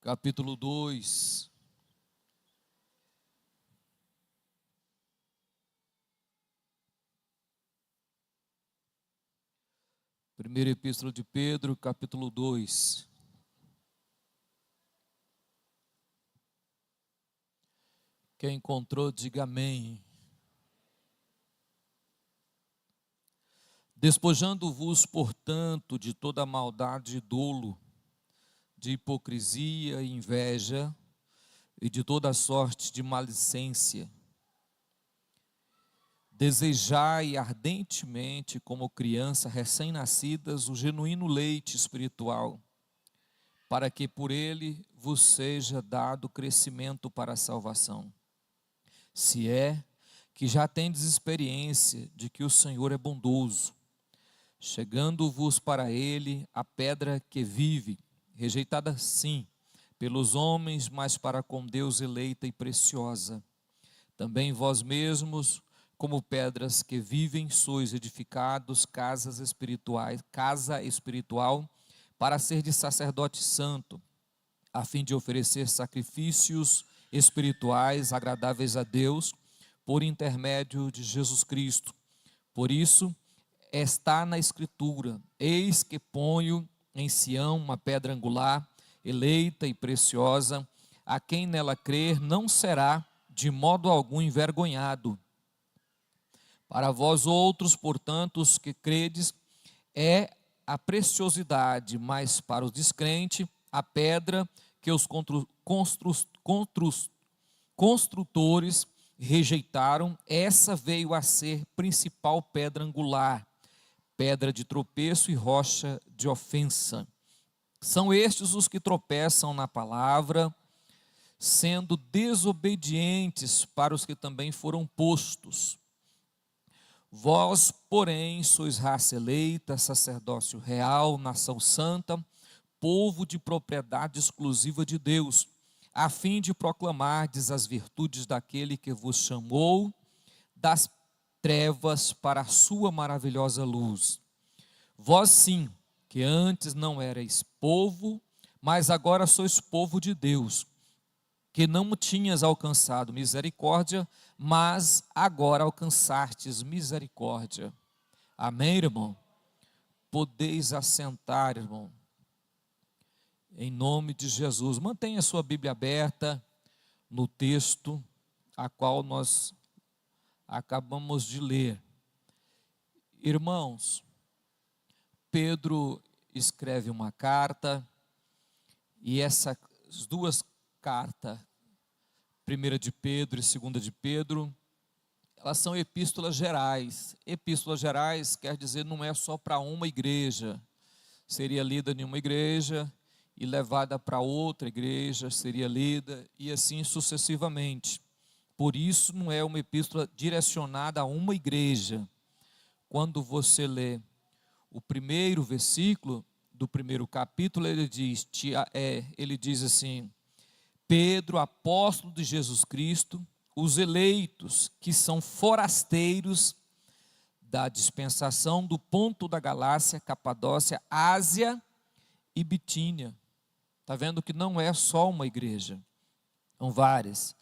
capítulo 2. Primeira Epístola de Pedro, capítulo 2. Quem encontrou, diga amém. Despojando-vos, portanto, de toda maldade e dolo, de hipocrisia e inveja, e de toda sorte de malicência, desejai ardentemente, como crianças recém-nascidas, o genuíno leite espiritual, para que por ele vos seja dado crescimento para a salvação. Se é que já tendes experiência de que o Senhor é bondoso, chegando-vos para ele a pedra que vive, rejeitada sim pelos homens, mas para com Deus eleita e preciosa. Também vós mesmos, como pedras que vivem, sois edificados casa espiritual, para ser de sacerdote santo, a fim de oferecer sacrifícios espirituais agradáveis a Deus, por intermédio de Jesus Cristo. Por isso, está na Escritura: eis que ponho em Sião uma pedra angular, eleita e preciosa, a quem nela crer não será de modo algum envergonhado. Para vós outros, portanto, os que credes, é a preciosidade, mas para os descrentes, a pedra que os construtores rejeitaram, essa veio a ser principal pedra angular, pedra de tropeço e rocha de ofensa. São estes os que tropeçam na palavra, sendo desobedientes para os que também foram postos. Vós, porém, sois raça eleita, sacerdócio real, nação santa, povo de propriedade exclusiva de Deus, a fim de proclamardes as virtudes daquele que vos chamou das trevas para a sua maravilhosa luz. Vós sim, que antes não erais povo, mas agora sois povo de Deus, que não tinhas alcançado misericórdia, mas agora alcançastes misericórdia. Amém, irmão? Podeis assentar, irmão. Em nome de Jesus. Mantenha a sua Bíblia aberta no texto a qual nós acabamos de ler. Irmãos, Pedro escreve uma carta, e essas duas cartas, primeira de Pedro e segunda de Pedro, elas são epístolas gerais. Epístolas gerais quer dizer não é só para uma igreja. Seria lida em uma igreja e levada para outra igreja, seria lida e assim sucessivamente. Por isso não é uma epístola direcionada a uma igreja. Quando você lê o primeiro versículo do primeiro capítulo, ele diz assim: Pedro, apóstolo de Jesus Cristo, os eleitos que são forasteiros da dispensação do ponto da Galácia, Capadócia, Ásia e Bitínia. Está vendo que não é só uma igreja, são várias.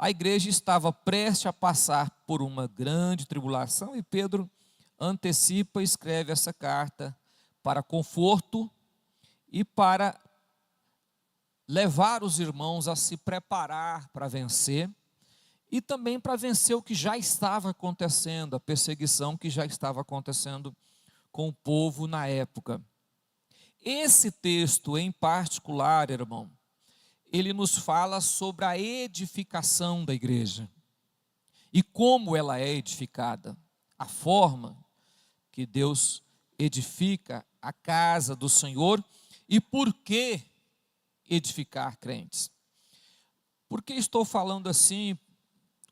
A igreja estava prestes a passar por uma grande tribulação e Pedro antecipa e escreve essa carta para conforto e para levar os irmãos a se preparar para vencer e também para vencer o que já estava acontecendo, a perseguição que já estava acontecendo com o povo na época. Esse texto em particular, irmão, ele nos fala sobre a edificação da igreja e como ela é edificada, a forma que Deus edifica a casa do Senhor e por que edificar crentes. Por que estou falando assim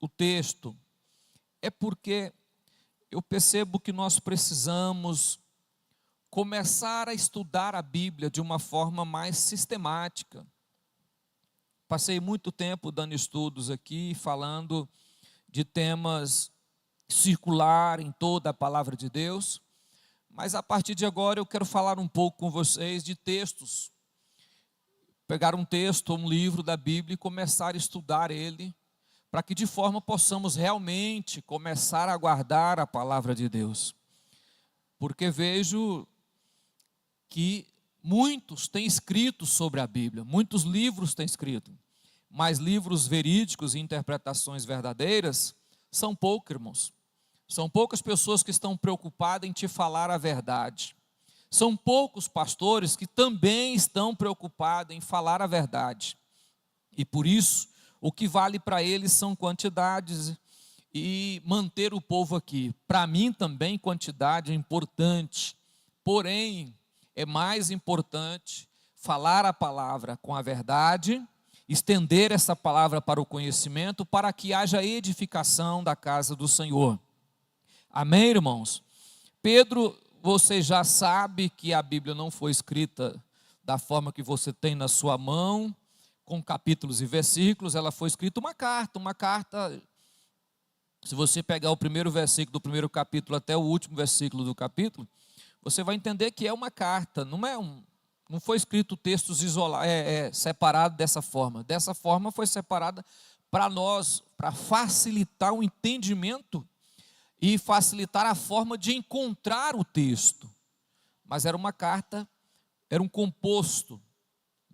o texto? É porque eu percebo que nós precisamos começar a estudar a Bíblia de uma forma mais sistemática. Passei muito tempo dando estudos aqui, falando de temas circular em toda a palavra de Deus, mas a partir de agora eu quero falar um pouco com vocês de textos pegar um texto ou um livro da Bíblia e começar a estudar ele, para que de forma possamos realmente começar a guardar a palavra de Deus. Porque vejo que muitos têm escrito sobre a Bíblia, muitos livros têm escrito, mas livros verídicos e interpretações verdadeiras são poucos, irmãos. São poucas pessoas que estão preocupadas em te falar a verdade. São poucos pastores que também estão preocupados em falar a verdade. E por isso, o que vale para eles são quantidades e manter o povo aqui. Para mim também quantidade é importante, porém é mais importante falar a palavra com a verdade, estender essa palavra para o conhecimento, para que haja edificação da casa do Senhor. Amém, irmãos? Pedro, você já sabe que a Bíblia não foi escrita da forma que você tem na sua mão, com capítulos e versículos. Ela foi escrita uma carta. Se você pegar o primeiro versículo do primeiro capítulo até o último versículo do capítulo, você vai entender que é uma carta, não foi escrito textos separados dessa forma. Dessa forma foi separada para nós, para facilitar o entendimento e facilitar a forma de encontrar o texto. Mas era uma carta, era um composto,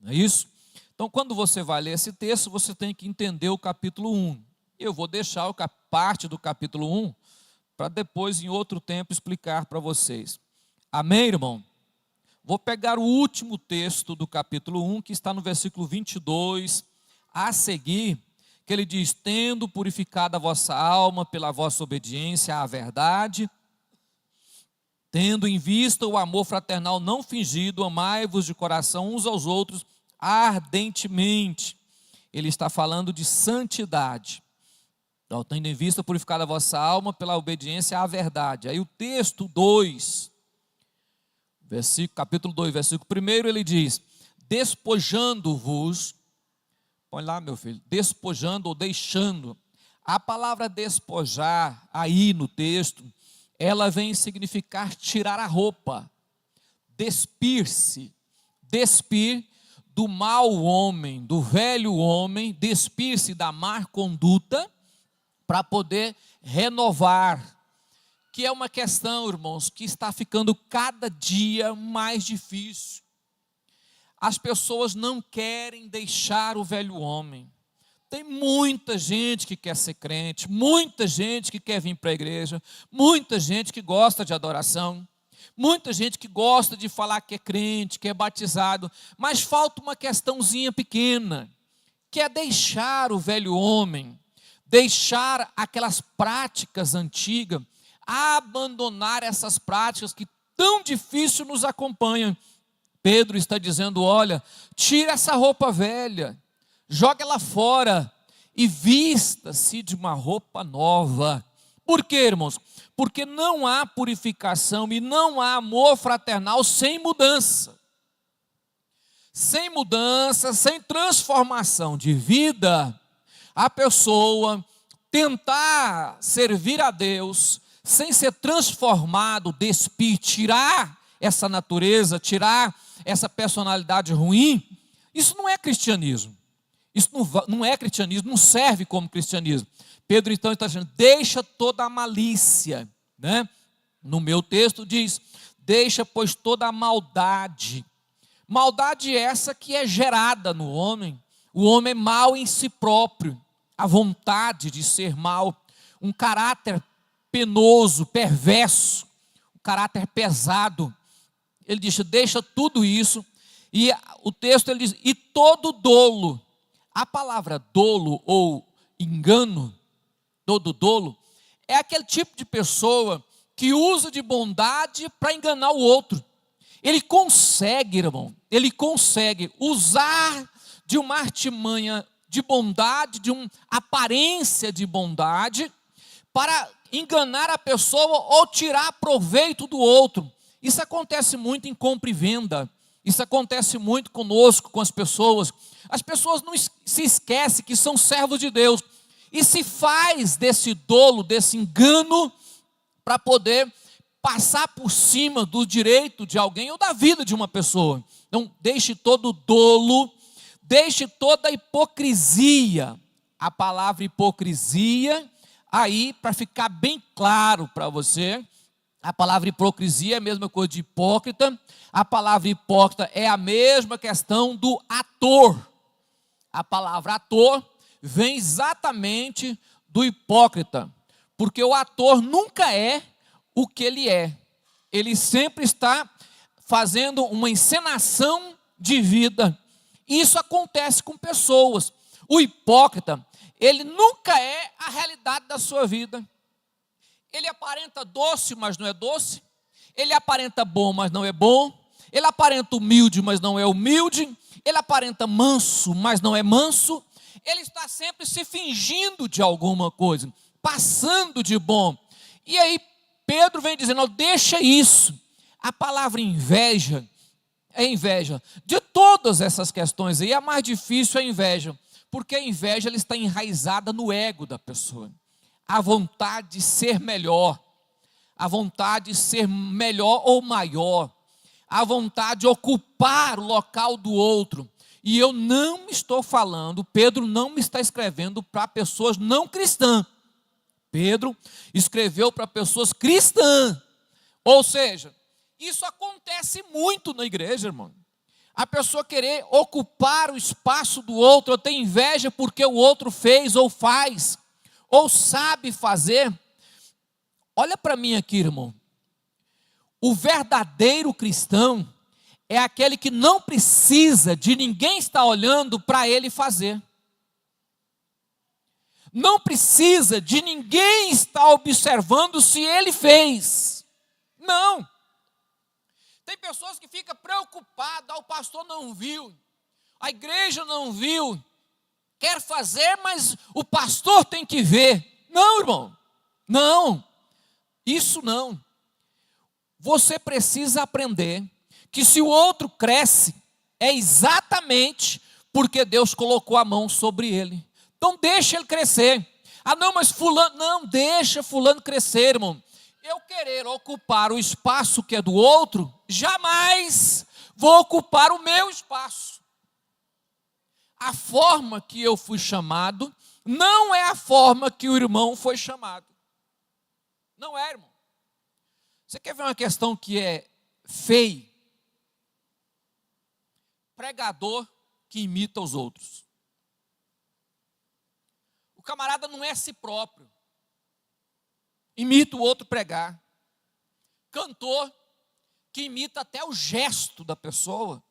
não é isso? Então, quando você vai ler esse texto, você tem que entender o capítulo 1. Eu vou deixar parte do capítulo 1 para depois, em outro tempo, explicar para vocês. Amém, irmão? Vou pegar o último texto do capítulo 1, que está no versículo 22, a seguir, que ele diz: tendo purificado a vossa alma pela vossa obediência à verdade, tendo em vista o amor fraternal não fingido, amai-vos de coração uns aos outros ardentemente. Ele está falando de santidade. Então, tendo em vista purificada a vossa alma pela obediência à verdade. Aí o texto 2, capítulo 2, versículo 1, ele diz: despojando-vos, põe lá, meu filho, despojando ou deixando. A palavra despojar, aí no texto, ela vem significar tirar a roupa, despir-se, despir do mau homem, do velho homem, despir-se da má conduta, para poder renovar, que é uma questão, irmãos, que está ficando cada dia mais difícil. As pessoas não querem deixar o velho homem. Tem muita gente que quer ser crente, muita gente que quer vir para a igreja, muita gente que gosta de adoração, muita gente que gosta de falar que é crente, que é batizado, mas falta uma questãozinha pequena, que é deixar o velho homem, deixar aquelas práticas antigas, abandonar essas práticas que tão difícil nos acompanham. Pedro está dizendo: olha, tira essa roupa velha, joga ela fora e vista-se de uma roupa nova. Por quê, irmãos? Porque não há purificação e não há amor fraternal sem mudança. Sem mudança, sem transformação de vida, a pessoa tentar servir a Deus sem ser transformado, despir, tirar essa natureza, tirar essa personalidade ruim, isso não é cristianismo. Isso não é cristianismo, não serve como cristianismo. Pedro então está dizendo: deixa toda a malícia, né? No meu texto diz: deixa pois toda a maldade. Maldade essa que é gerada no homem. O homem é mau em si próprio, a vontade de ser mau, um caráter penoso, perverso, um caráter pesado. Ele diz: deixa tudo isso. E o texto ele diz: e todo dolo. A palavra dolo ou engano, todo dolo, é aquele tipo de pessoa que usa de bondade para enganar o outro. Ele consegue, irmão, ele consegue usar de uma artimanha de bondade, de uma aparência de bondade, para enganar a pessoa ou tirar proveito do outro. Isso acontece muito em compra e venda. Isso acontece muito conosco, com as pessoas. As pessoas não se esquecem que são servos de Deus e se faz desse dolo, desse engano, para poder passar por cima do direito de alguém ou da vida de uma pessoa. Então, deixe todo dolo, deixe toda a hipocrisia. A palavra hipocrisia, aí, para ficar bem claro para você, a palavra hipocrisia é a mesma coisa de hipócrita. A palavra hipócrita é a mesma questão do ator. A palavra ator vem exatamente do hipócrita, porque o ator nunca é o que ele é. Ele sempre está fazendo uma encenação de vida. Isso acontece com pessoas. O hipócrita, ele nunca é a realidade da sua vida. Ele aparenta doce, mas não é doce. Ele aparenta bom, mas não é bom. Ele aparenta humilde, mas não é humilde. Ele aparenta manso, mas não é manso. Ele está sempre se fingindo de alguma coisa, passando de bom. E aí Pedro vem dizendo, deixa isso. A palavra inveja é inveja. De todas essas questões aí, a mais difícil é a inveja. Porque a inveja ela está enraizada no ego da pessoa. A vontade de ser melhor. A vontade de ser melhor ou maior. A vontade de ocupar o local do outro. E eu não estou falando, Pedro não me está escrevendo para pessoas não cristãs. Pedro escreveu para pessoas cristãs. Ou seja, isso acontece muito na igreja, irmão. A pessoa querer ocupar o espaço do outro, ou ter inveja porque o outro fez ou faz, ou sabe fazer. Olha para mim aqui, irmão. O verdadeiro cristão é aquele que não precisa de ninguém estar olhando para ele fazer. Não precisa de ninguém estar observando se ele fez. Não. Tem pessoas que ficam preocupadas, o pastor não viu, a igreja não viu, quer fazer, mas o pastor tem que ver. Não, irmão, não, isso não. Você precisa aprender que se o outro cresce, é exatamente porque Deus colocou a mão sobre ele. Então deixa ele crescer. Ah não, mas fulano, não, deixa fulano crescer, irmão. Eu querer ocupar o espaço que é do outro, jamais vou ocupar o meu espaço. A forma que eu fui chamado, não é a forma que o irmão foi chamado. Não é, irmão. Você quer ver uma questão que é feia? Pregador que imita os outros. O camarada não é si próprio. Imita o outro pregar. Cantor que imita até o gesto da pessoa.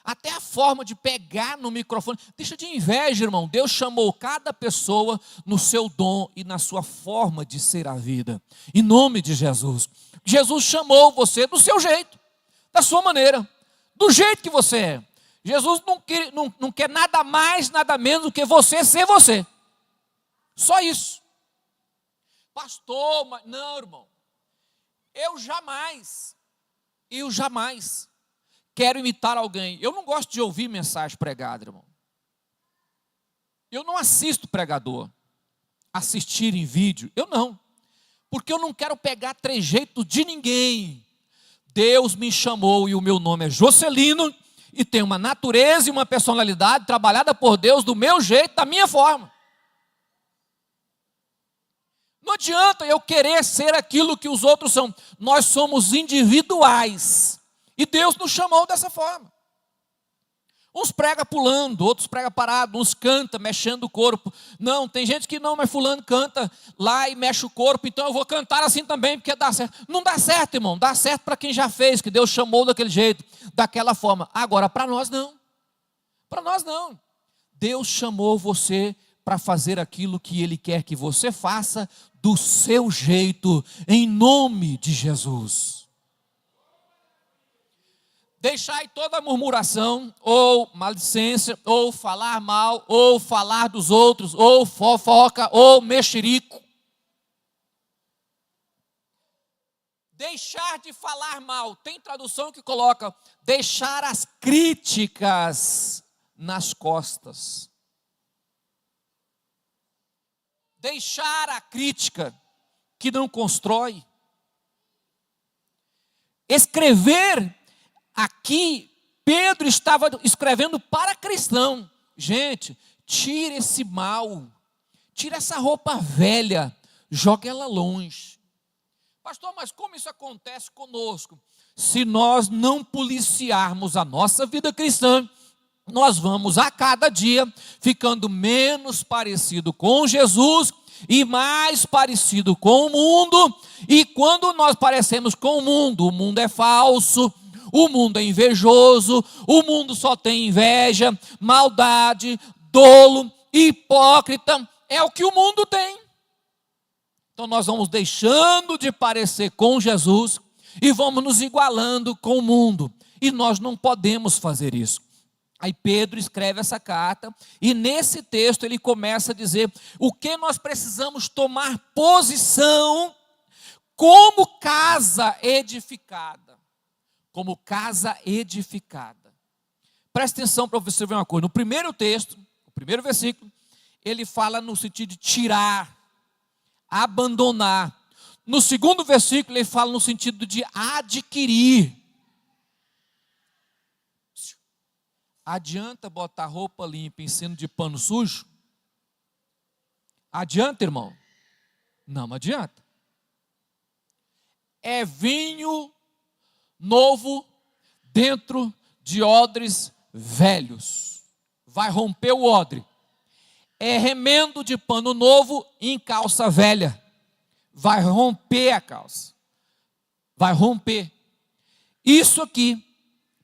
Até a forma de pegar no microfone. Deixa de inveja, irmão. Deus chamou cada pessoa no seu dom e na sua forma de ser a vida. Em nome de Jesus. Jesus chamou você do seu jeito, da sua maneira, do jeito que você é. Jesus não quer nada mais, nada menos do que você ser você. Só isso. Pastor, mas não, irmão. Eu jamais quero imitar alguém. Eu não gosto de ouvir mensagem pregada, irmão. Eu não assisto pregador. Assistir em vídeo, eu não. Porque eu não quero pegar trejeito de ninguém. Deus me chamou e o meu nome é Jocelino. E tem uma natureza e uma personalidade trabalhada por Deus do meu jeito, da minha forma. Não adianta eu querer ser aquilo que os outros são. Nós somos individuais. E Deus nos chamou dessa forma. Uns prega pulando, outros prega parado, uns canta mexendo o corpo. Não, tem gente que não, mas fulano canta lá e mexe o corpo, então eu vou cantar assim também, porque dá certo. Não dá certo, irmão, dá certo para quem já fez, que Deus chamou daquele jeito, daquela forma. Agora, para nós não. Para nós não. Deus chamou você para fazer aquilo que Ele quer que você faça do seu jeito, em nome de Jesus. Deixai toda murmuração, ou maledicência, ou falar mal, ou falar dos outros, ou fofoca, ou mexerico. Deixar de falar mal. Tem tradução que coloca, deixar as críticas nas costas. Deixar a crítica que não constrói. Escrever aqui Pedro estava escrevendo para cristão. Gente, tire esse mal, tire essa roupa velha, jogue ela longe. Pastor, mas como isso acontece conosco? Se nós não policiarmos a nossa vida cristã, nós vamos a cada dia ficando menos parecido com Jesus e mais parecido com o mundo. E quando nós parecemos com o mundo é falso, o mundo é invejoso, o mundo só tem inveja, maldade, dolo, hipócrita, é o que o mundo tem. Então nós vamos deixando de parecer com Jesus e vamos nos igualando com o mundo. E nós não podemos fazer isso. Aí Pedro escreve essa carta e nesse texto ele começa a dizer o que nós precisamos tomar posição como casa edificada. Como casa edificada. Presta atenção para você ver uma coisa. No primeiro texto, o primeiro versículo, ele fala no sentido de tirar, abandonar. No segundo versículo, ele fala no sentido de adquirir. Adianta botar roupa limpa em cima de pano sujo? Adianta, irmão? Não adianta. É vinho novo dentro de odres velhos. Vai romper o odre. É remendo de pano novo em calça velha. Vai romper a calça. Vai romper. Isso aqui,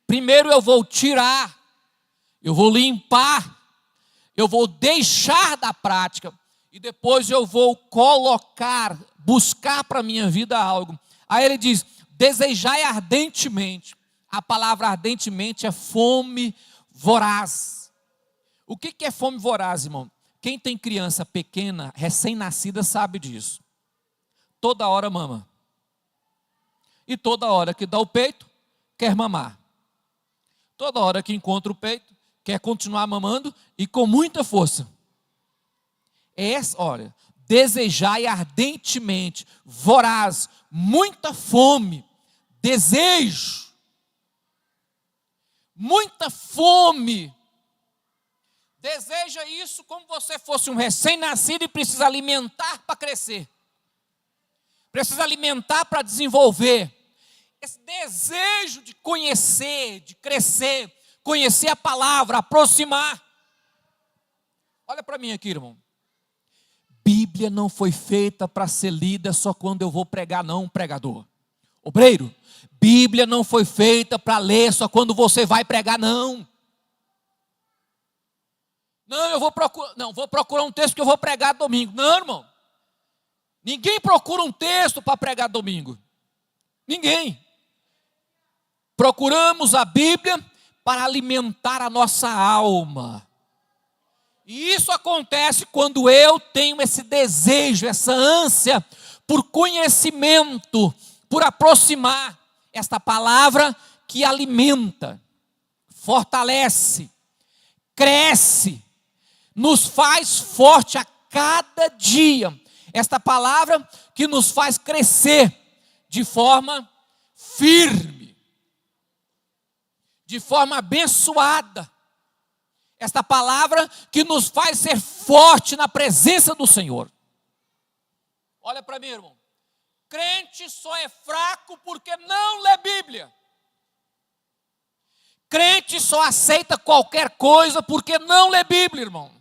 primeiro eu vou tirar, eu vou limpar, eu vou deixar da prática e depois eu vou colocar, buscar para a minha vida algo. Aí ele diz, desejai ardentemente. A palavra ardentemente é fome voraz. O que é fome voraz, irmão? Quem tem criança pequena, recém-nascida, sabe disso. Toda hora mama. E toda hora que dá o peito, quer mamar. Toda hora que encontra o peito, quer continuar mamando e com muita força. Olha, desejai ardentemente, voraz, muita fome, desejo, muita fome. Deseja isso como você fosse um recém-nascido e precisa alimentar para crescer. Precisa alimentar para desenvolver. Esse desejo de conhecer, de crescer, conhecer a palavra, aproximar. Olha para mim aqui, irmão. Bíblia não foi feita para ser lida só quando eu vou pregar, não, pregador. Obreiro, Bíblia não foi feita para ler só quando você vai pregar, não. Não, eu vou procurar um texto que eu vou pregar domingo. Não, irmão. Ninguém procura um texto para pregar domingo. Ninguém. Procuramos a Bíblia para alimentar a nossa alma. E isso acontece quando eu tenho esse desejo, essa ânsia por conhecimento, por aproximar esta palavra que alimenta, fortalece, cresce, nos faz forte a cada dia. Esta palavra que nos faz crescer de forma firme, de forma abençoada. Esta palavra que nos faz ser forte na presença do Senhor. Olha para mim, irmão. Crente só é fraco porque não lê Bíblia. Crente só aceita qualquer coisa porque não lê Bíblia, irmão.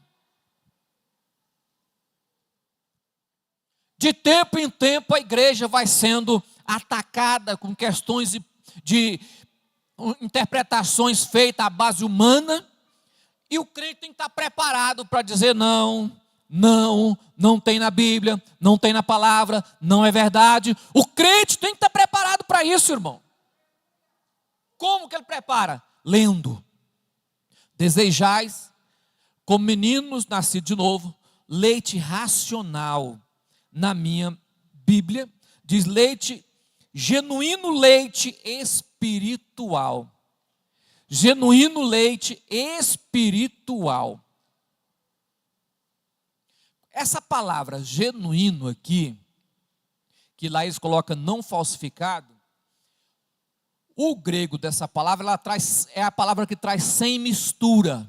De tempo em tempo a igreja vai sendo atacada com questões de interpretações feitas à base humana. E o crente tem que estar preparado para dizer não tem na Bíblia, não tem na palavra, não é verdade. O crente tem que estar preparado para isso, irmão. Como que ele prepara? Lendo. Desejais, como meninos nascidos de novo, leite racional. Na minha Bíblia, diz leite, genuíno leite espiritual. Genuíno leite espiritual. Essa palavra genuíno aqui, que lá eles colocam não falsificado, O grego dessa palavra, é a palavra que traz sem mistura.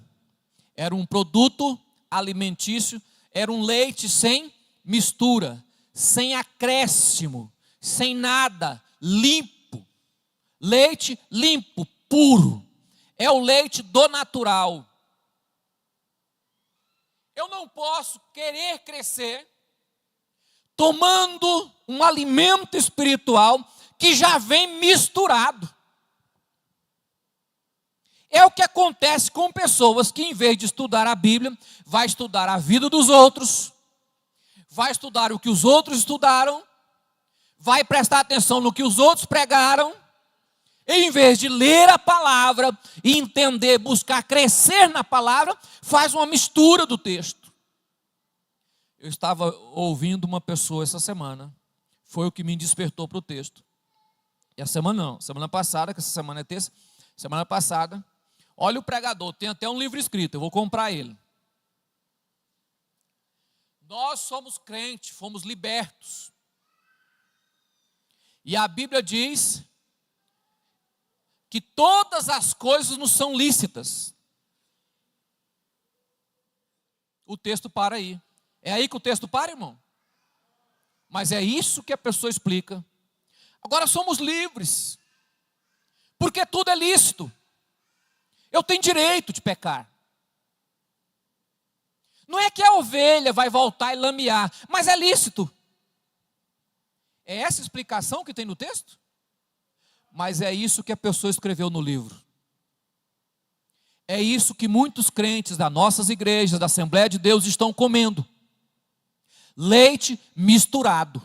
Era um produto alimentício, era um leite sem mistura, sem acréscimo, sem nada, limpo. Leite limpo, puro. É o leite do natural. Eu não posso querer crescer tomando um alimento espiritual que já vem misturado. É o que acontece com pessoas que, em vez de estudar a Bíblia, vai estudar a vida dos outros, vai estudar o que os outros estudaram, vai prestar atenção no que os outros pregaram, e, em vez de ler a palavra e entender, buscar crescer na palavra, faz uma mistura do texto. Eu estava ouvindo uma pessoa essa semana, foi o que me despertou para o texto. E a semana não, semana passada, que essa semana é terça, semana passada, olha o pregador, tem até um livro escrito, eu vou comprar ele. Nós somos crentes, fomos libertos. E a Bíblia diz que todas as coisas nos são lícitas. O texto para aí. É aí que o texto para, irmão? Mas é isso que a pessoa explica. Agora somos livres, porque tudo é lícito. Eu tenho direito de pecar. Não é que a ovelha vai voltar e lamear, mas é lícito. É essa explicação que tem no texto? Mas é isso que a pessoa escreveu no livro. É isso que muitos crentes das nossas igrejas, da Assembleia de Deus, estão comendo. Leite misturado.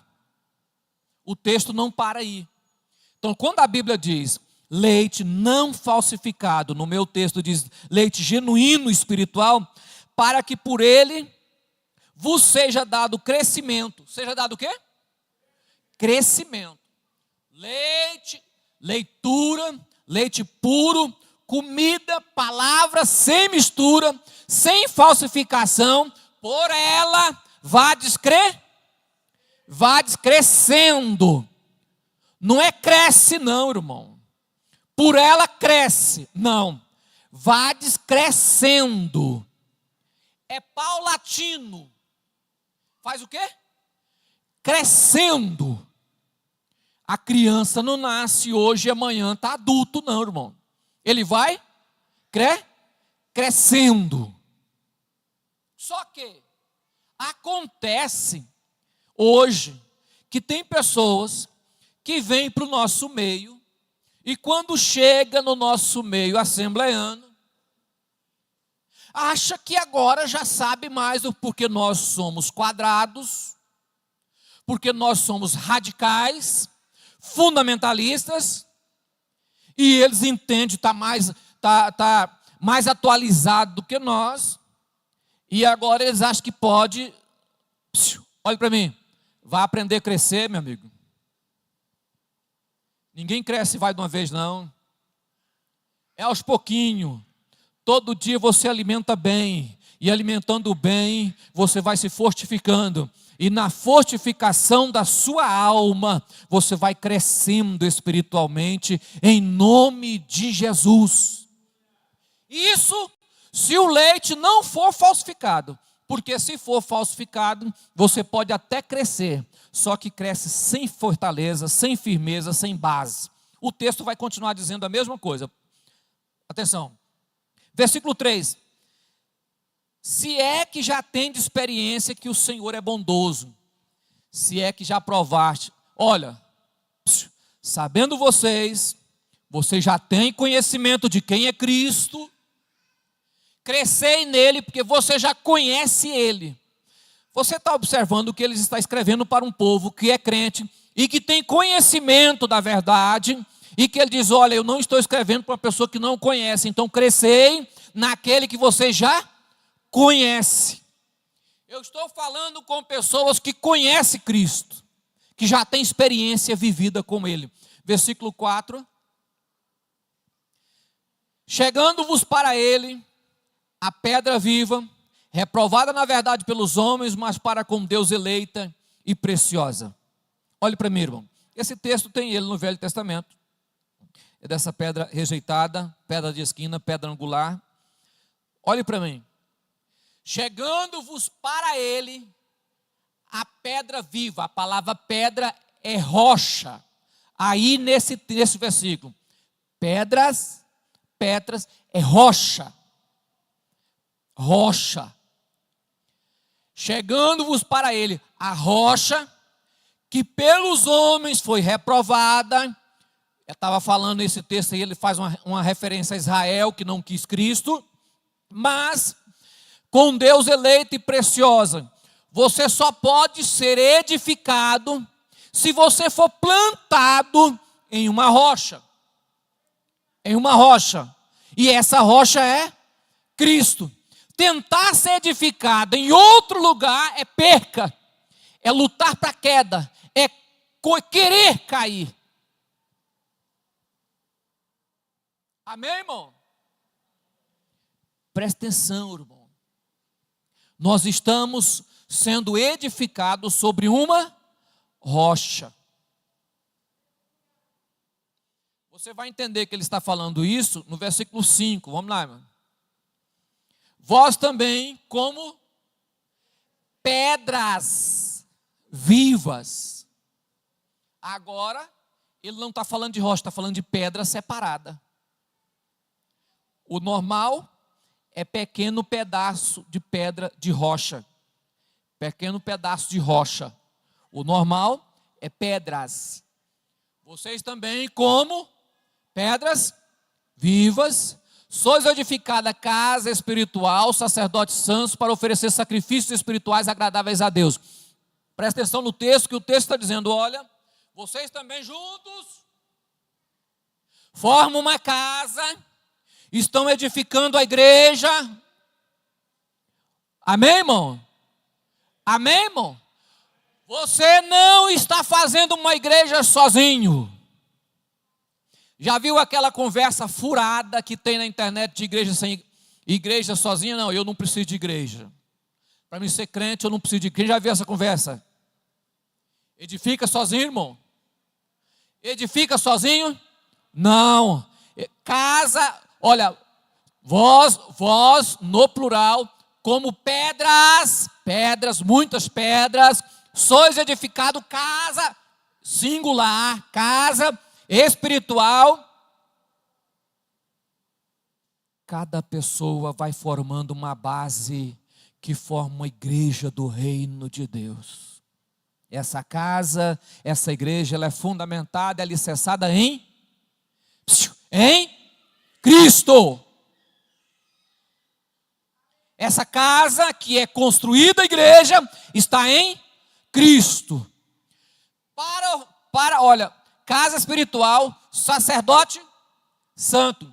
O texto não para aí. Então, quando a Bíblia diz leite não falsificado, no meu texto diz leite genuíno espiritual, para que por ele vos seja dado crescimento. Seja dado o quê? Crescimento. Leite, leitura, leite puro, comida, palavra sem mistura, sem falsificação, por ela vá descrescendo. Não é cresce não, irmão. Por ela cresce. Não. Vá descrescendo. É paulatino. Faz o quê? Crescendo. A criança não nasce hoje e amanhã está adulto, não, irmão. Ele vai crescendo. Só que acontece hoje que tem pessoas que vêm para o nosso meio e quando chega no nosso meio assembleano, acha que agora já sabe mais porque nós somos quadrados, porque nós somos radicais, fundamentalistas, e eles entendem, está mais atualizado do que nós, e agora eles acham que pode, olha para mim, vai aprender a crescer, meu amigo. Ninguém cresce e vai de uma vez, não. É aos pouquinhos. Todo dia você alimenta bem, e alimentando bem, você vai se fortificando. E na fortificação da sua alma, você vai crescendo espiritualmente, em nome de Jesus. Isso se o leite não for falsificado. Porque se for falsificado, você pode até crescer, só que cresce sem fortaleza, sem firmeza, sem base. O texto vai continuar dizendo a mesma coisa. Atenção. Versículo 3. Se é que já tem de experiência que o Senhor é bondoso, se é que já provaste, olha, sabendo vocês já têm conhecimento de quem é Cristo, crescei nele porque você já conhece ele. Você está observando que ele está escrevendo para um povo que é crente e que tem conhecimento da verdade, e que ele diz, olha, eu não estou escrevendo para uma pessoa que não conhece, então crescei naquele que você já conhece. Eu estou falando com pessoas que conhecem Cristo, que já têm experiência vivida com ele. Versículo 4. Chegando-vos para ele a pedra viva, reprovada na verdade pelos homens, mas para com Deus eleita e preciosa. Olhe para mim, irmão. Esse texto tem ele no Velho Testamento. é dessa pedra rejeitada, pedra de esquina, pedra angular. Olhe para mim. Chegando-vos para ele a pedra viva. A palavra pedra é rocha. Aí nesse versículo, pedras é rocha. Rocha. Chegando-vos para ele a rocha que pelos homens foi reprovada. Eu estava falando esse texto aí, ele faz uma referência a Israel que não quis Cristo, mas com Deus eleita e preciosa. Você só pode ser edificado se você for plantado em uma rocha. Em uma rocha. E essa rocha é Cristo. Tentar ser edificado em outro lugar é perca. É lutar para a queda. É querer cair. Amém, irmão? Presta atenção, irmão. Nós estamos sendo edificados sobre uma rocha. Você vai entender que ele está falando isso no versículo 5. Vamos lá, irmão. Vós também, como pedras vivas. Agora, ele não está falando de rocha, está falando de pedra separada. O normal é pequeno pedaço de pedra de rocha. Pequeno pedaço de rocha. O normal é pedras. Vocês também, como pedras vivas, sois edificada casa espiritual, sacerdotes santos, para oferecer sacrifícios espirituais agradáveis a Deus. Presta atenção no texto, que o texto está dizendo, olha, vocês também juntos formam uma casa, estão edificando a igreja. Amém, irmão? Amém, irmão? Você não está fazendo uma igreja sozinho. Já viu aquela conversa furada que tem na internet de igreja sozinha? Não, eu não preciso de igreja. Para mim ser crente, eu não preciso de igreja. Quem já viu essa conversa? Edifica sozinho, irmão? Edifica sozinho? Não. Casa, olha, vós no plural, como pedras, muitas pedras, sois edificado casa singular, casa espiritual. Cada pessoa vai formando uma base que forma uma igreja do reino de Deus. Essa casa, essa igreja, ela é fundamentada, é alicerçada em Cristo. Essa casa que é construída, a igreja, está em Cristo. Olha, casa espiritual, sacerdote santo.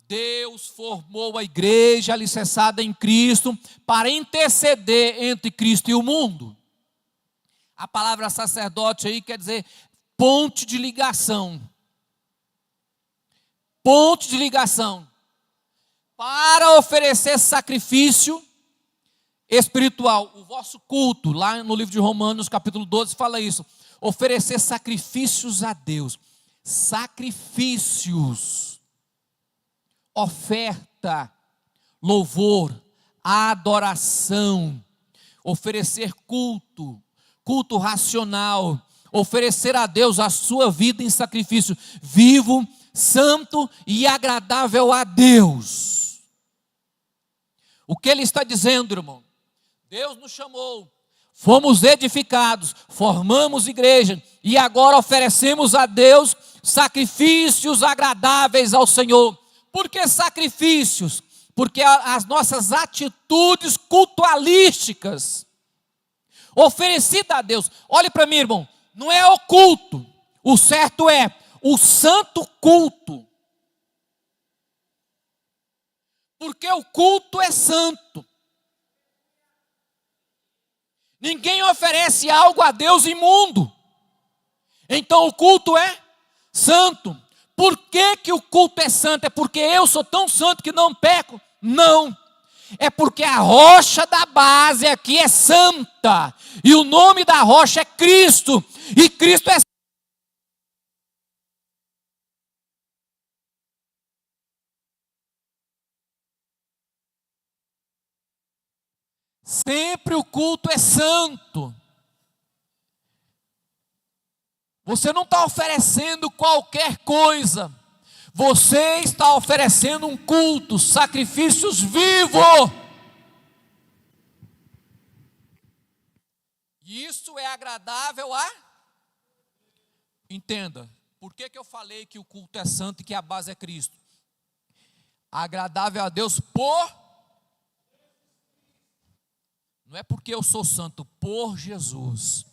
Deus formou a igreja alicerçada em Cristo para interceder entre Cristo e o mundo. A palavra sacerdote aí quer dizer ponte de ligação. Ponte de ligação. Para oferecer sacrifício espiritual. O vosso culto, lá no livro de Romanos, capítulo 12, fala isso. Oferecer sacrifícios a Deus. Sacrifícios. Oferta, louvor, adoração. Oferecer culto racional. Oferecer a Deus a sua vida em sacrifício vivo, santo e agradável a Deus. O que ele está dizendo, irmão? Deus nos chamou, fomos edificados, formamos igreja e agora oferecemos a Deus sacrifícios agradáveis ao Senhor. Por que sacrifícios? Porque as nossas atitudes cultualísticas oferecidas a Deus. Olhe para mim, irmão, não é o culto, o certo é o santo culto. Porque o culto é santo. Ninguém oferece algo a Deus imundo. Então o culto é santo. Por que o culto é santo? É porque eu sou tão santo que não peco? Não. É porque a rocha da base aqui é santa. E o nome da rocha é Cristo. E Cristo é Sempre o culto é santo. Você não está oferecendo qualquer coisa. Você está oferecendo um culto, sacrifícios vivos. E isso é agradável a... Entenda, por que eu falei que o culto é santo e que a base é Cristo? Agradável a Deus por... Não é porque eu sou santo, por Jesus.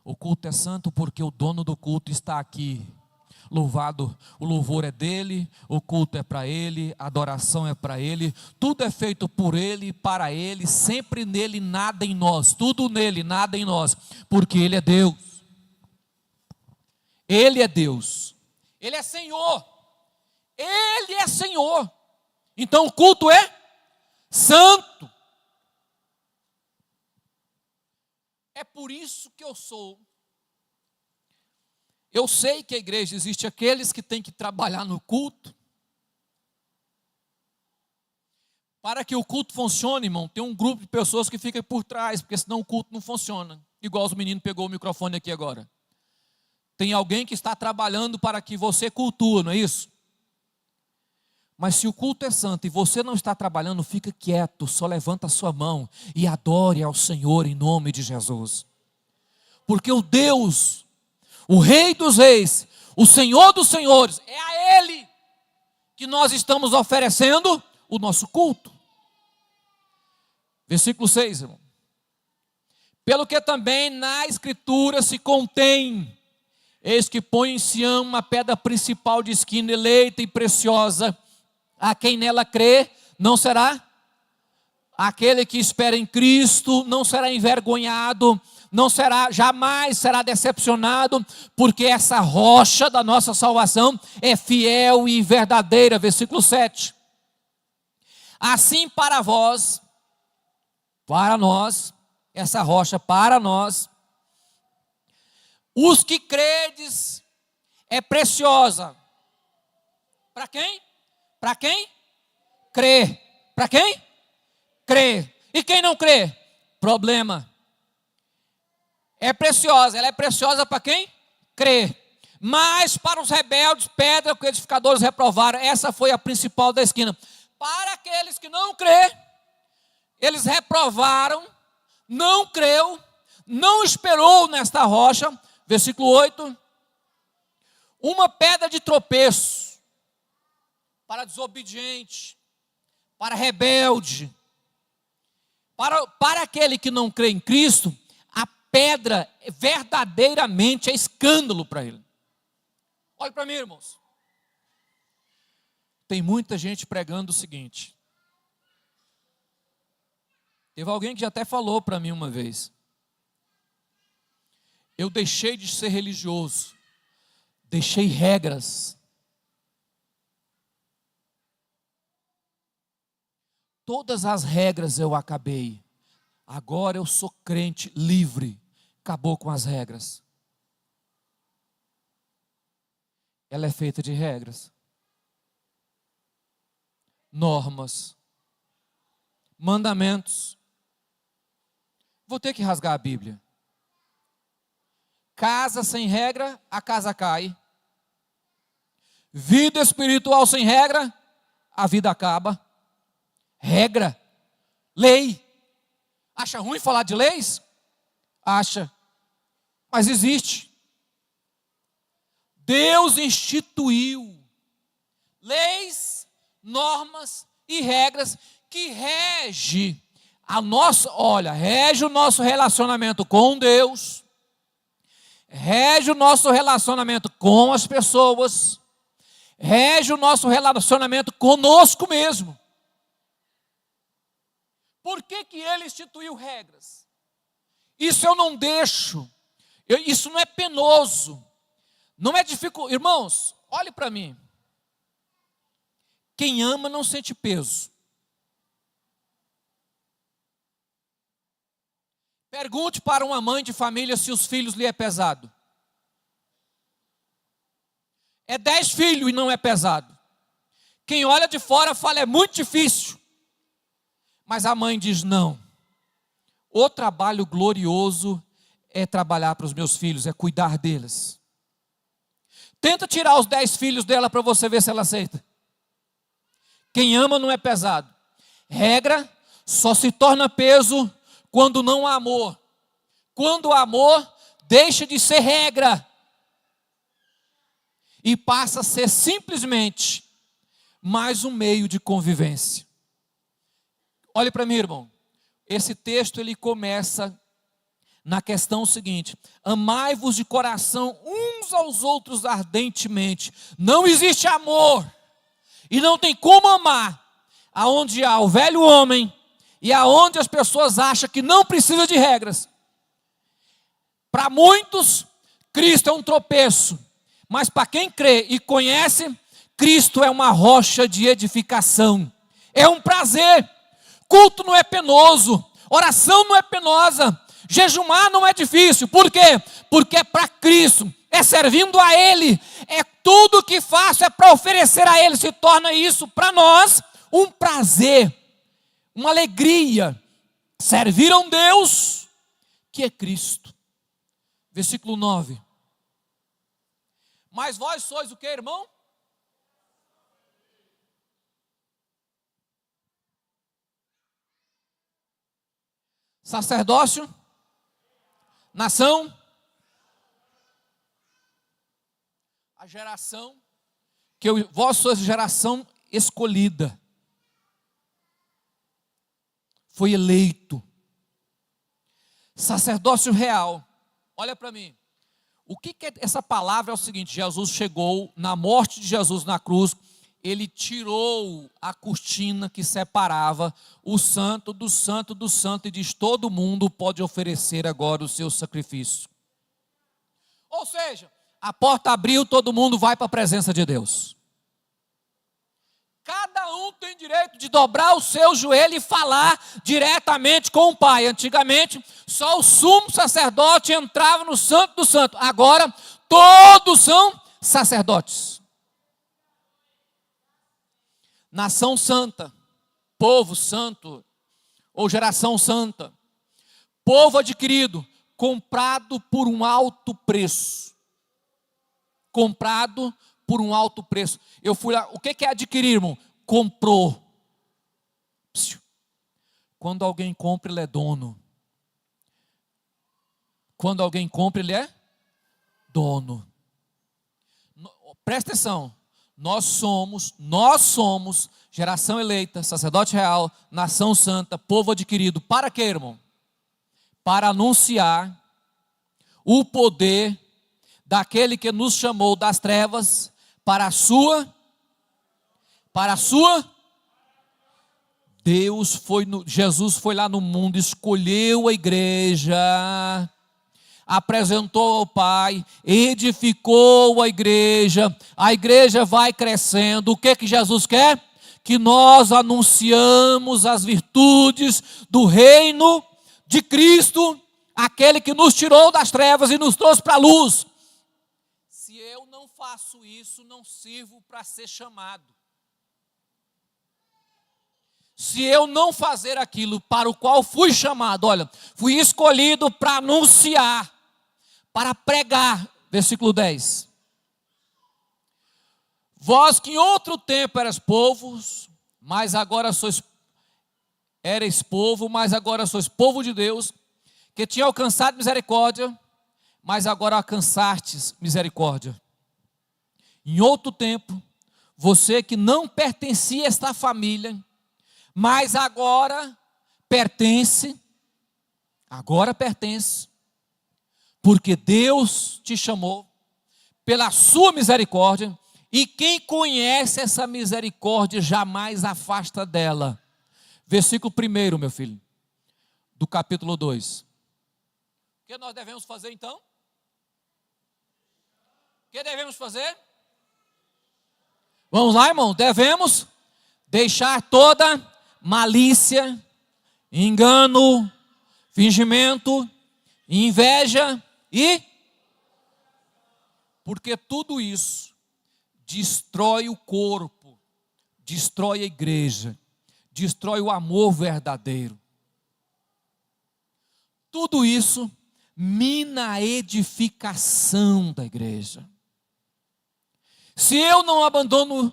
O culto é santo porque o dono do culto está aqui. Louvado, o louvor é dele, o culto é para ele, a adoração é para ele, tudo é feito por ele, para ele, sempre nele, nada em nós, tudo nele, nada em nós, porque ele é Deus. Ele é Deus. Ele é Senhor. Ele é Senhor. Então o culto é santo. É por isso que eu sei que a igreja existe aqueles que têm que trabalhar no culto. Para que o culto funcione, irmão, tem um grupo de pessoas que fica por trás, porque senão o culto não funciona. Igual os meninos pegou o microfone aqui agora. Tem alguém que está trabalhando para que você cultua, não é isso? Mas se o culto é santo e você não está trabalhando, fica quieto, só levanta a sua mão e adore ao Senhor em nome de Jesus. Porque o Deus, o Rei dos Reis, o Senhor dos Senhores, é a Ele que nós estamos oferecendo o nosso culto. Versículo 6, irmão. Pelo que também na Escritura se contém, eis que põe em Sião uma pedra principal de esquina eleita e preciosa, a quem nela crê, não será? Aquele que espera em Cristo não será envergonhado, não será, jamais será decepcionado, porque essa rocha da nossa salvação é fiel e verdadeira. Versículo 7. Assim para vós, para nós, essa rocha para nós, os que credes é preciosa. Para quem? Para quem? Crê. Para quem? Crê. E quem não crê? Problema. É preciosa. Ela é preciosa para quem? Crê. Mas para os rebeldes, pedra que os edificadores reprovaram. Essa foi a principal da esquina. Para aqueles que não crê, eles reprovaram, não creu, não esperou nesta rocha. Versículo 8. Uma pedra de tropeço para desobediente, para rebelde, para aquele que não crê em Cristo, a pedra verdadeiramente é escândalo para ele. Olha para mim, irmãos. Tem muita gente pregando o seguinte. Teve alguém que já até falou para mim uma vez. Eu deixei de ser religioso, deixei regras. Todas as regras eu acabei. Agora eu sou crente livre. Acabou com as regras. Ela é feita de regras, normas, mandamentos. Vou ter que rasgar a Bíblia. Casa sem regra, a casa cai. Vida espiritual sem regra, a vida acaba. Regra, lei. Acha ruim falar de leis? Acha. Mas existe. Deus instituiu leis, normas e regras que rege rege o nosso relacionamento com Deus, rege o nosso relacionamento com as pessoas, rege o nosso relacionamento conosco mesmo. Por que ele instituiu regras? Isso eu não deixo, isso não é penoso, não é difícil. Irmãos, olhe para mim. Quem ama não sente peso. Pergunte para uma mãe de família se os filhos lhe é pesado. É 10 filhos e não é pesado. Quem olha de fora fala é muito difícil. Mas a mãe diz não, O trabalho glorioso é trabalhar para os meus filhos, é cuidar deles. Tenta tirar os 10 filhos dela para você ver se ela aceita. Quem ama não é pesado. Regra só se torna peso quando não há amor. Quando o amor deixa de ser regra e passa a ser simplesmente mais um meio de convivência. Olhe para mim, irmão. Esse texto ele começa na questão seguinte: amai-vos de coração uns aos outros ardentemente. Não existe amor e não tem como amar aonde há o velho homem e aonde as pessoas acham que não precisa de regras. Para muitos, Cristo é um tropeço, mas para quem crê e conhece, Cristo é uma rocha de edificação. É um prazer. Culto não é penoso, oração não é penosa, jejumar não é difícil. Por quê? Porque é para Cristo, é servindo a Ele, é tudo que faço é para oferecer a Ele. Se torna isso para nós um prazer, uma alegria, servir a um Deus que é Cristo. Versículo 9. Mas vós sois o que, irmão? Sacerdócio, nação, a geração, vós sois geração escolhida, foi eleito, sacerdócio real. Olha para mim, o que é essa palavra? É o seguinte: Jesus chegou, na morte de Jesus na cruz, ele tirou a cortina que separava o santo do santo do santo e diz: todo mundo pode oferecer agora o seu sacrifício. Ou seja, a porta abriu, todo mundo vai para a presença de Deus. Cada um tem direito de dobrar o seu joelho e falar diretamente com o Pai. Antigamente, só o sumo sacerdote entrava no santo do santo. Agora, todos são sacerdotes. Nação santa, povo santo, ou geração santa, povo adquirido, comprado por um alto preço. Comprado por um alto preço. Eu fui lá, o que é adquirir, irmão? Comprou. Quando alguém compra, ele é dono. Quando alguém compra, ele é dono. Presta atenção. Nós somos geração eleita, sacerdote real, nação santa, povo adquirido. Para quê, irmão? Para anunciar o poder daquele que nos chamou das trevas para a sua. Jesus foi lá no mundo, escolheu a igreja, apresentou ao Pai, edificou a igreja vai crescendo. O que Jesus quer? Que nós anunciamos as virtudes do reino de Cristo, aquele que nos tirou das trevas e nos trouxe para a luz. Se eu não faço isso, não sirvo para ser chamado. Se eu não fazer aquilo para o qual fui chamado, olha, fui escolhido para anunciar, para pregar, versículo 10. Vós que em outro tempo eras povos, mas agora erais povo, mas agora sois povo de Deus, que tinha alcançado misericórdia, mas agora alcançastes misericórdia. Em outro tempo, você que não pertencia a esta família, mas agora pertence, porque Deus te chamou pela sua misericórdia, e quem conhece essa misericórdia jamais afasta dela. Versículo 1, meu filho, do capítulo 2. O que nós devemos fazer então? O que devemos fazer? Vamos lá, irmão, devemos deixar toda malícia, engano, fingimento, inveja porque tudo isso destrói o corpo, destrói a igreja, destrói o amor verdadeiro. Tudo isso mina a edificação da igreja. Se eu não abandono,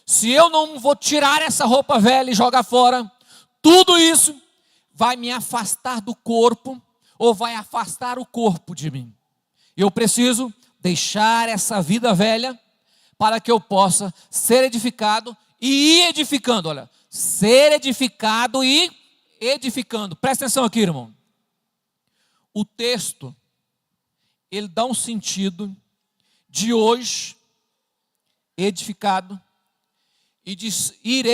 se eu não vou tirar essa roupa velha e jogar fora, tudo isso vai me afastar do corpo, ou vai afastar o corpo de mim. Eu preciso deixar essa vida velha, para que eu possa ser edificado e ir edificando. Olha, ser edificado e edificando. Presta atenção aqui, irmão. O texto, ele dá um sentido de hoje, edificado, e diz ir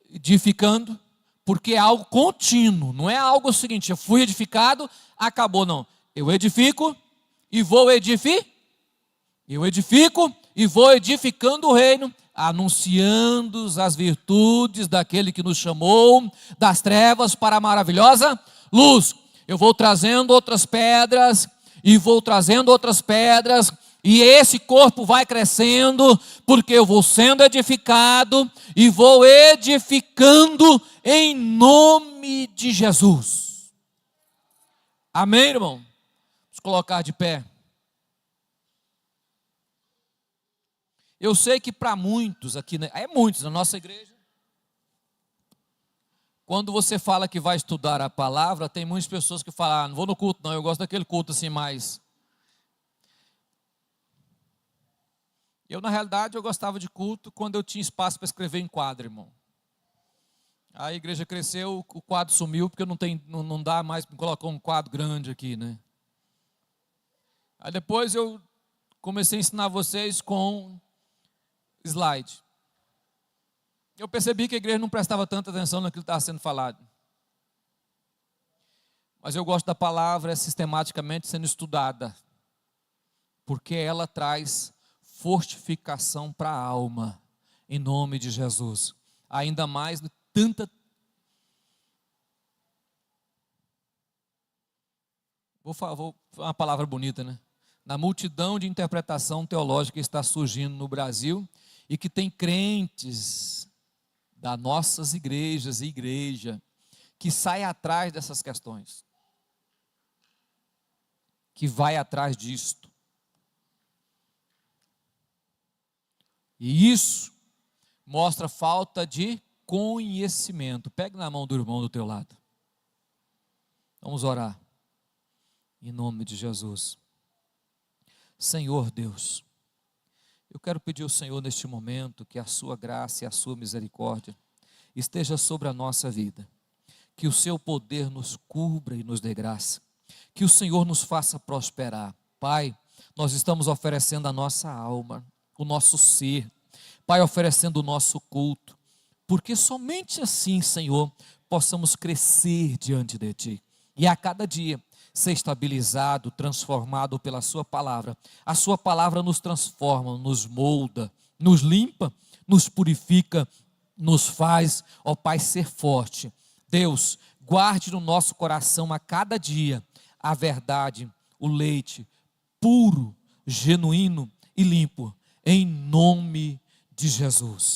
edificando, porque é algo contínuo, não é algo seguinte, eu fui edificado, acabou, não. Eu edifico e vou edificar. Eu edifico e vou edificando o reino, anunciando as virtudes daquele que nos chamou das trevas para a maravilhosa luz. Eu vou trazendo outras pedras, e vou trazendo outras pedras, e esse corpo vai crescendo, porque eu vou sendo edificado, e vou edificando em nome de Jesus. Amém, irmão? Vamos colocar de pé. Eu sei que para muitos aqui, muitos na nossa igreja, quando você fala que vai estudar a palavra, tem muitas pessoas que falam, não vou no culto não, eu gosto daquele culto assim mais. Eu na realidade eu gostava de culto quando eu tinha espaço para escrever em quadro, irmão. Aí a igreja cresceu, o quadro sumiu, porque não dá mais para colocar um quadro grande aqui, né? Aí depois eu comecei a ensinar vocês com slide. Eu percebi que a igreja não prestava tanta atenção naquilo que estava sendo falado. Mas eu gosto da palavra sistematicamente sendo estudada, porque ela traz fortificação para a alma, em nome de Jesus. Ainda mais tanta... Vou falar uma palavra bonita, né? Na multidão de interpretação teológica que está surgindo no Brasil, e que tem crentes das nossas igrejas e igreja, que sai atrás dessas questões, que vai atrás disto. E isso mostra falta de conhecimento. Pegue na mão do irmão do teu lado. Vamos orar. Em nome de Jesus. Senhor Deus, eu quero pedir ao Senhor neste momento que a sua graça e a sua misericórdia esteja sobre a nossa vida. Que o seu poder nos cubra e nos dê graça. Que o Senhor nos faça prosperar. Pai, nós estamos oferecendo a nossa alma, o nosso ser. Pai, oferecendo o nosso culto. Porque somente assim, Senhor, possamos crescer diante de Ti. E a cada dia ser estabilizado, transformado pela sua palavra. A sua palavra nos transforma, nos molda, nos limpa, nos purifica, nos faz, ó Pai, ser forte. Deus, guarde no nosso coração a cada dia a verdade, o leite puro, genuíno e limpo, em nome de Jesus.